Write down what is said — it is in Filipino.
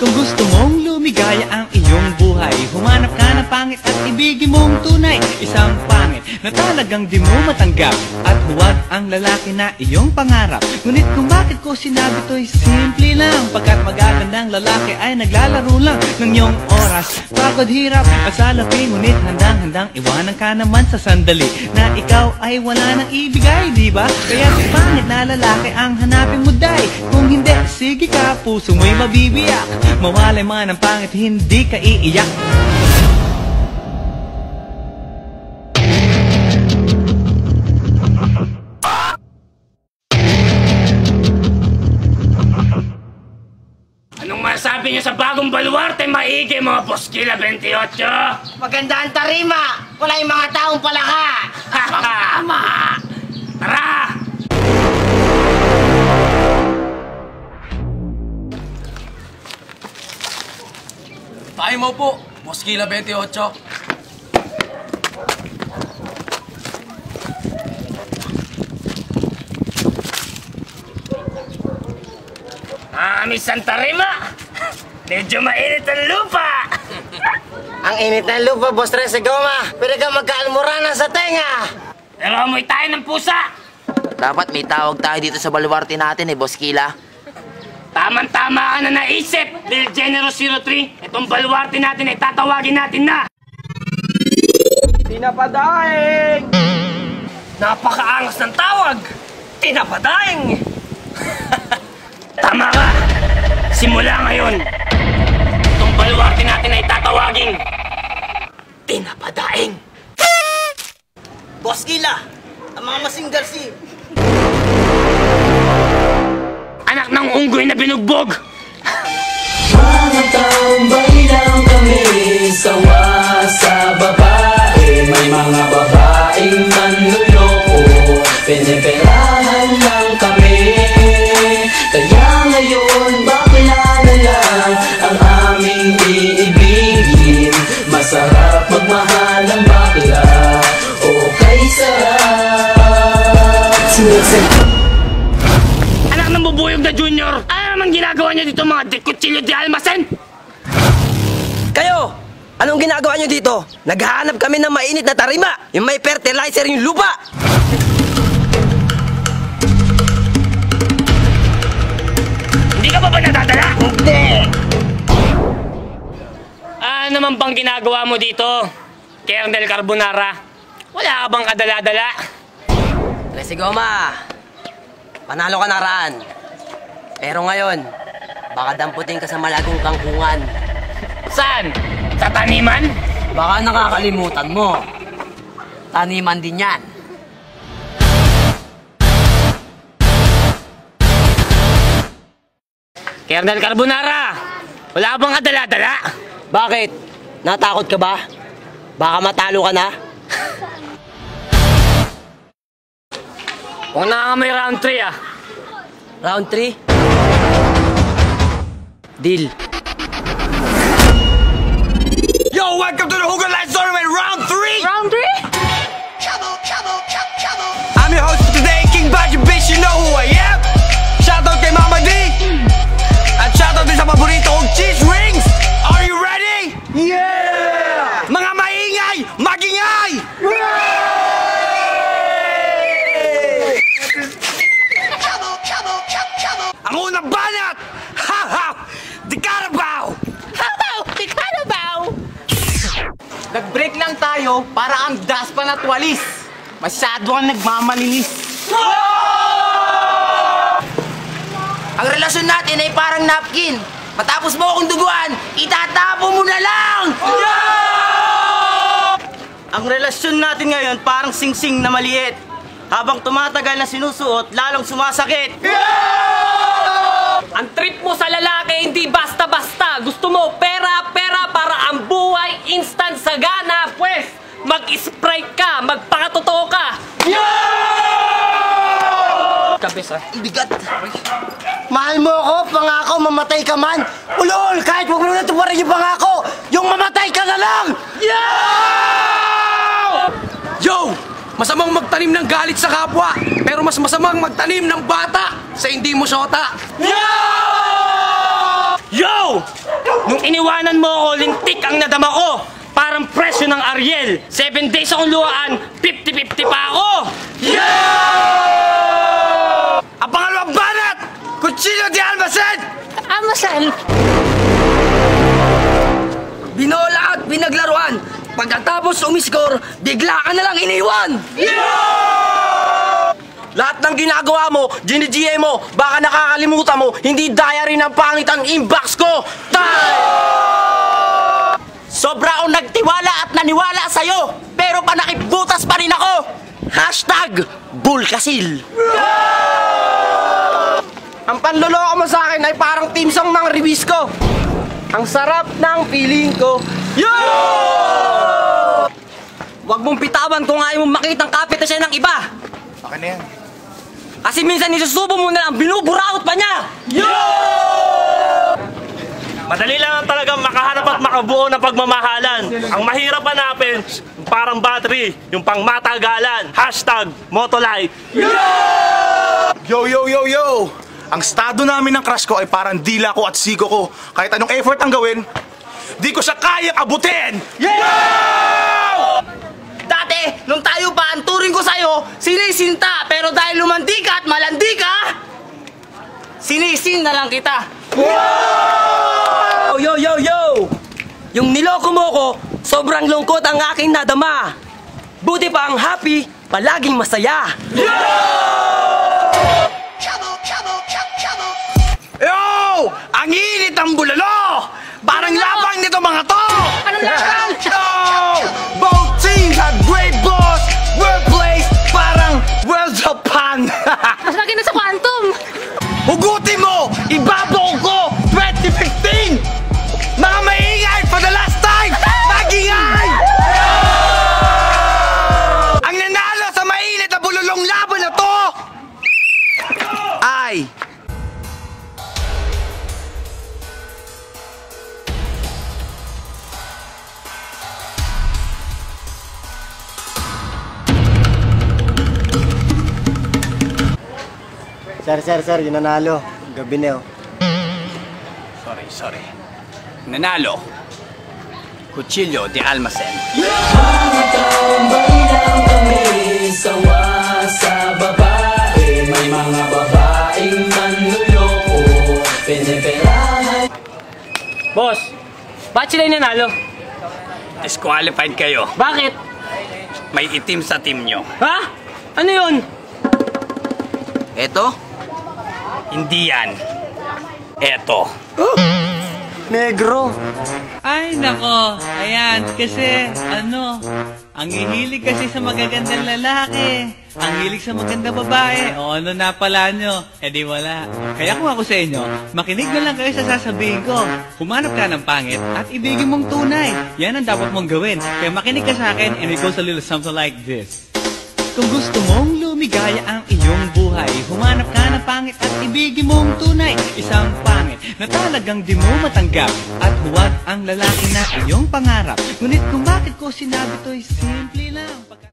Kung gusto mong lumigaya ang iyong buhay, humanap ka ng pangit at ibigin mong tunay. Isang pangit na talagang di mo matanggap, at huwag ang lalaki na iyong pangarap. Ngunit kung bakit ko sinabi to'y simple lang, pagkat magagandang lalaki ay naglalaro lang ng iyong oras. Pagod, hirap at salapi, ngunit handang-handang iwanan ka naman sa sandali na ikaw ay wala nang ibigay, di ba? Kaya si pangit na lalaki ang hanapin mo, day. Kung hindi, sige ka, puso mo'y mabibiyak. Mawalay man ang pangit, hindi ka iiyak. Anong masabi niyo sa bagong baluarte, maigi mga Boskila 28? Maganda ang tarima! Wala yung mga taong palaka! Tama! Tara! Tayo mo po, Boskila 28. Amis ang tarima! Medyo mainit ang lupa! Ang init ng lupa, Boss Tresegoma! Pwede ka magkaalmoranan sa tenga! Pero amoy tayo ng pusa! Dapat may tawag tayo dito sa baluarte natin Boskila. Tama-tama ka na naisip, Lil General 03. Itong baluarte natin ay tatawagin natin na Tinapadaing! napakaangas ng tawag! Tinapadaing! Tama ka! Simula ngayon, itong baluarte natin ay tatawagin Tinapadaing! Boskila! Ang mga masinggarsi! Anak ng unggoy na binugbog! Mga tambay lang kami, sawa sa babae. May mga babaeng manluloko, piniperahan lang kami. Kaya ngayon bakla na lang ang aming iibigin. Masarap magmahal ang bakla, okay sarap. Anak ng bubuyog na junior! Ano naman ginagawa niyo dito mga dikutsilyo di almasen? Kayo! Anong ginagawa nyo dito? Naghahanap kami ng mainit na tarima! Yung may fertilizer yung lupa! Hindi ka pa ba nadadala? Hindi! Ano naman bang ginagawa mo dito, Kernel Carbonara? Wala ka bang kadala-dala? Tresegoma! Panalo ka na raan. Pero ngayon, baka damputin ka sa malagong kangkungan. Saan? Sa taniman? Baka nakakalimutan mo. Taniman din yan. Kernel Carbonara! Wala ka bang kadala-dala? Bakit? Natakot ka ba? Baka matalo ka na? Kung na may round 3 ah. Round 3? Deal. Yo, welcome to the Hugo Lights Tournament Round 3! Round 3? I'm your host for today, King Badger, bitch, you know who I am! Shoutout kay Mama D! At shoutout din sa paborito kong cheese rings! Are you ready? Yeah! Mga maingay, magingay! Ang unang banat! Ha-ha! Di Carabao! Di Carabao! Nag-break lang tayo para ang daspa na tuwalis. Masyado kang nagmamalinis. Ang relasyon natin ay parang napkin. Matapos mo akong duguan, itatapo mo na lang! Ang relasyon natin ngayon parang singsing na maliit. Habang tumatagal na sinusuot, lalong sumasakit. Ang trip mo sa lalaki hindi basta-basta. Gusto mo pera-pera para ang buhay instant sagana. Pues, mag-sprite ka, magpakatotoo ka. Kabis ah. Bigat. Mahal mo ako, pangako, mamatay ka man. Ulol, kahit huwag mo na tuparin yung pangako, yung mamatay ka na lang! Yo! Masamang magtanim ng galit sa kapwa, pero mas masamang magtanim ng bata sa hindi mo syota. Yo! Nung iniwanan mo ako, lintik ang nadama ko. Parang presyo ng Ariel. 7 days akong luhaan, 50-50 pa ako. Ang pangalawang banat! Kutsilyo di Almacen! Almacen! Binola at pinaglaruan. Pagkatapos umiskor, bigla ka na lang iniwan. Lahat ng ginagawa mo, gini-GA mo, baka nakakalimutan mo, hindi diary ng pangit ang inbox ko! Sobra akong nagtiwala at naniwala sa'yo, pero panakipbutas pa rin ako. Hashtag Bulkasil. Ang panloloko mo sa akin ay parang team song ng Ribisco. Ang sarap ng feeling ko. Yo! Huwag mong pitawan kung ayaw mong makitang kapitasya ng iba. Okay na yan. Kasi minsan isusubo mo na lang, binuburaot pa niya. Madali lang talaga makahanap at makabuo ng pagmamahalan. Ang mahirap hanapin, parang battery, yung pangmatagalan. Hashtag Motolife. Yo, yo, yo, yo! Ang estado namin ng crush ko ay parang dila ko at siko ko. Kahit anong effort ang gawin, di ko siya kayang abutin! Dati, nung tayo pa, ang turing ko sa'yo, sinisinta. Pero dahil lumandi ka at malandi ka, sinisin na lang kita. Yo, yo, yo! Yung niloko mo ko, sobrang lungkot ang aking nadama. Buti pa ang happy, palaging masaya. Yo! Ang init ng bulalo! Parang labang nito mga to! Anong laban? Yo! Both teams have great balls! Workplace parang World Japan! Mas lagi na sa Quantum! Hugutin mo! Ibabaw ko! 2015! Mga maingay for the last time! Magingay! Ang nanalo sa mainit na bululong laban na to ay Sir, yung nanalo. Gabi na oh. Sorry. Nanalo. Kutsilyo de Almacen. Mga tambay lang kami, sawa sa babae. May mga babaeng manluloko, piniperahan. Boss, ba't sila yung nanalo? Disqualified kayo. Bakit? May itim sa team nyo. Ha? Ano yun? Eto, Hindi yan. Eto. Negro. Ay, nako. Ayan, kasi, ang hihilig kasi sa magagandang lalaki. Ang hilig sa magandang babae. O ano na pala nyo? Eh di wala. Kaya kung ako sa inyo, makinig na lang kayo sa sasabihin ko. Humanap ka ng pangit at ibigin mong tunay. Yan ang dapat mong gawin. Kaya makinig ka sa akin and it goes a little something like this. Kung gusto mong lumigaya ang iyong buhay, humanap ka ng pangit at ibigin mong tunay. Isang pangit na talagang di mo matanggap. At huwag ang lalaki na iyong pangarap. Ngunit kung bakit ko sinabi to'y simple lang.